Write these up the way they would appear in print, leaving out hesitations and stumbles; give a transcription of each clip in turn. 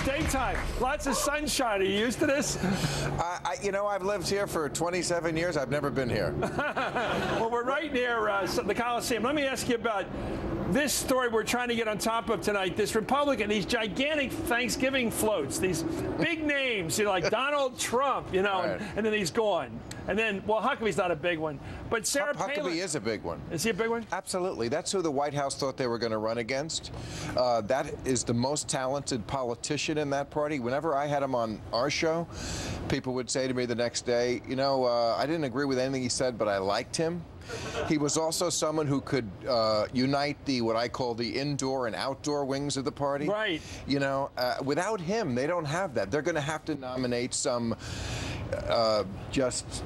daytime. Lots of sunshine. Are you used to this? You know, I've lived here for 27 years. I've never been here. Well, we're right near the Coliseum. Let me ask you about this story we're trying to get on top of tonight. This Republican, these gigantic Thanksgiving floats, these big names, you know, like Donald Trump, you know, right. and then he's gone. And then, well, Huckabee's not a big one, but Sarah Palin. Huckabee is a big one. Is he a big one? Absolutely. That's who the White House thought they were going to run against. That is the most talented politician in that party. Whenever I had him on our show, people would say to me the next day, you know, I didn't agree with anything he said, but I liked him. He was also someone who could unite what I call the indoor and outdoor wings of the party. Right. You know, without him, they don't have that. They're going to have to nominate some just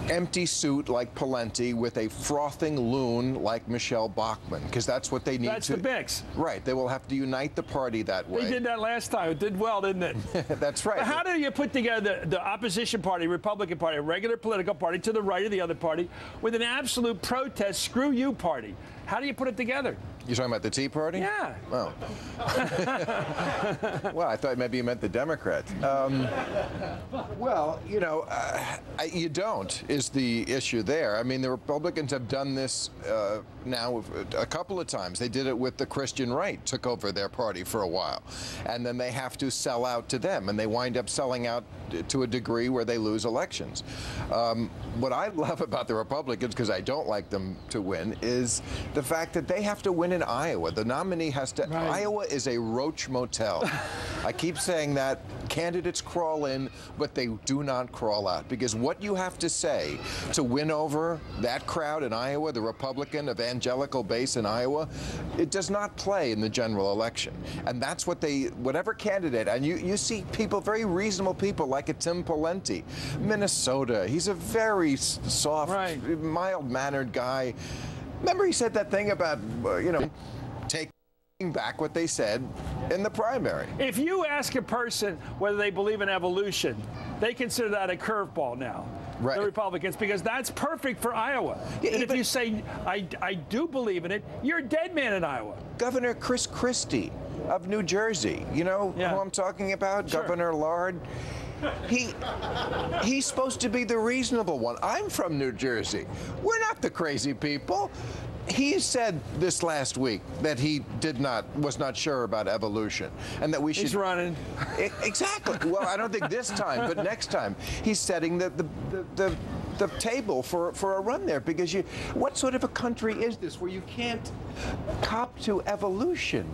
empty suit like Pawlenty with a frothing loon like Michelle Bachmann, because that's what they need. That's the mix. Right. They will have to unite the party that way. They did that last time. It did well, didn't it? That's right. But how do you put together the opposition party, Republican Party, a regular political party to the right of the other party, with an absolute protest, screw you party? How do you put it together? You're talking about the Tea Party? Yeah. Oh. Well, I thought maybe you meant the Democrats. Well, you know, you don't is the issue there. I mean, the Republicans have done this now a couple of times. They did it with the Christian right, took over their party for a while. And then they have to sell out to them, and they wind up selling out to a degree where they lose elections. What I love about the Republicans, because I don't like them to win, is the fact that they have to win in Iowa. The nominee has to. Right. Iowa is a roach motel. I keep saying that. Candidates crawl in, but they do not crawl out, because what you have to say to win over that crowd in Iowa, the Republican evangelical base in Iowa, it does not play in the general election. And that's what whatever candidate, and you see people, very reasonable people like a Tim Pawlenty, Minnesota. He's a very soft, right, mild-mannered guy. Remember he said that thing about, you know, taking back what they said in the primary. If you ask a person whether they believe in evolution, they consider that a curveball now. Right. The Republicans, because that's perfect for Iowa. Yeah, and if you say, I do believe in it, you're a dead man in Iowa. Governor Chris Christie of New Jersey, you know who I'm talking about? Sure. Governor Lard. He's supposed to be the reasonable one. I'm from New Jersey. We're not the crazy people. He said this last week that he was not sure about evolution, and that we should. He's running. Exactly. Well, I don't think this time, but next time he's setting the table for a run there, because what sort of a country is this where you can't cop to evolution?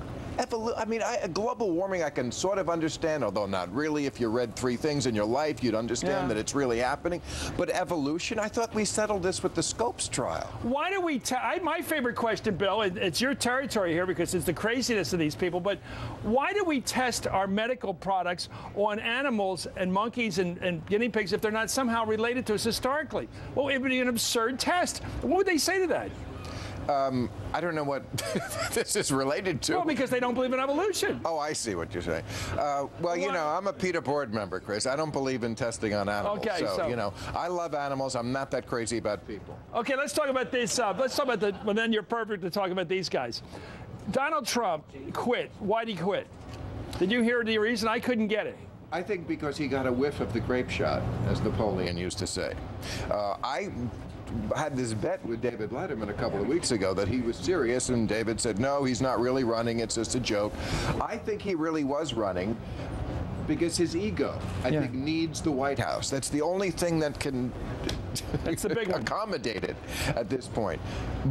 I mean, global warming I can sort of understand, although not really. If you read 3 things in your life, you'd understand that it's really happening. But evolution, I thought we settled this with the Scopes trial. Why do we my favorite question, Bill, it's your territory here because it's the craziness of these people, but why do we test our medical products on animals and monkeys and guinea pigs if they're not somehow related to us historically? Well, it would be an absurd test. What would they say to that? I don't know what this is related to. Well, because they don't believe in evolution. Oh, I see what you're saying. Well, you know, I'm a PETA board member, Chris. I don't believe in testing on animals. Okay, so you know, I love animals. I'm not that crazy about people. Okay, let's talk about this. Let's talk about well, then you're perfect to talk about these guys. Donald Trump quit. Why did he quit? Did you hear the reason? I couldn't get it. I think because he got a whiff of the grape shot, as Napoleon used to say. I had this bet with David Letterman a couple of weeks ago that he was serious, and David said, no, he's not really running, it's just a joke. I think he really was running because his ego, I think, needs the White House. That's the only thing that can accommodate it at this point.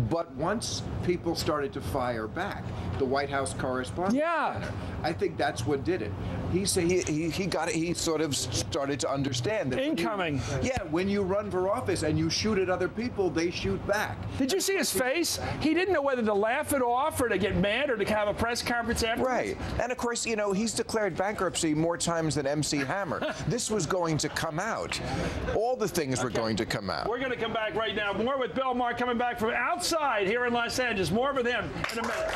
But once people started to fire back, the White House correspondent, I think that's what did it. He got it. He sort of started to understand that incoming. When you run for office and you shoot at other people, they shoot back. Did you see his face? He didn't know whether to laugh it off or to get mad or to have a press conference afterwards. Right. And of course, you know, he's declared bankruptcy more times than MC Hammer. This was going to come out. All the things were going to come out. We're going to come back right now. More with Bill Maher coming back from outside here in Los Angeles. More with him in a minute.